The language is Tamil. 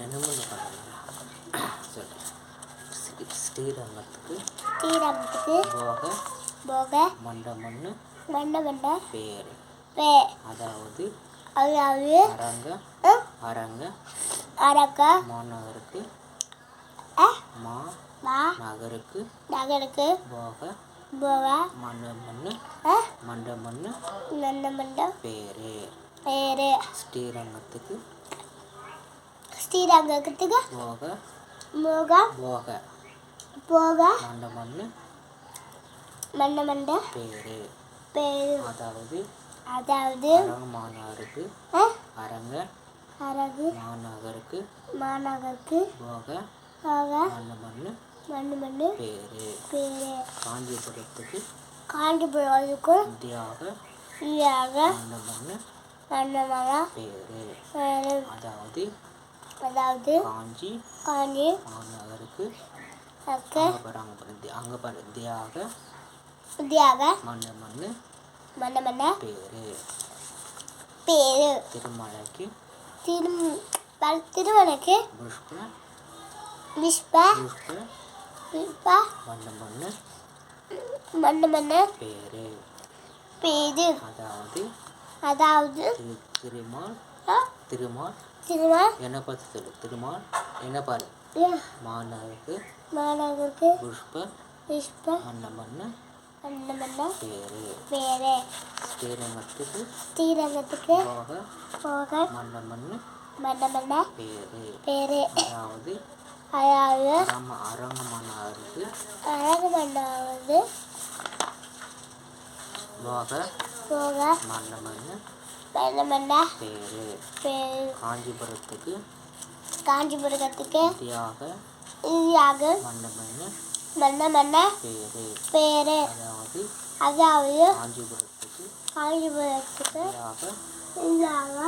என்னமோ சரி. ஸ்ரீரங்கத்துக்கு போக போக மண்டமன்னு மண்ட பேர். அதாவது அரங்க மாநகருக்கு நகருக்கு போக மண்டமன்னு பேரு. ஸ்ரீரங்கத்துக்கு போக மண்டமன்னு பேரு. அதாவது அரங்க மாநகருக்கு போக மண்டமன்னு பேரு. காஞ்சிபுரத்துக்கு தியாக மண்டமன்னு பேரு. அதாவது காஞ்சி மாநகருக்கு அங்க பாரு தியாக மண்டமன்னு பேரு. திருமலைக்கு புஷ்ப மண்டமன்னு பேரு. அதாவது திருமால் என்ன பார்த்து சொல்லு. திருமால் என்ன பாரு. மாநகருக்கு புஷ்ப மண்டமன்னு பேரு. ஸ்ரீரங்கத்துக்கு போக மண்டமன்னு பேரு. அதாவது அரங்கமன்னாருக்கு போக மண்டமன்னு பேரு. காஞ்சிபுரத்துக்கு தியாக மண்டமன்னு பேரு. அதாவது காஞ்சிபுரத்துக்கு தியாக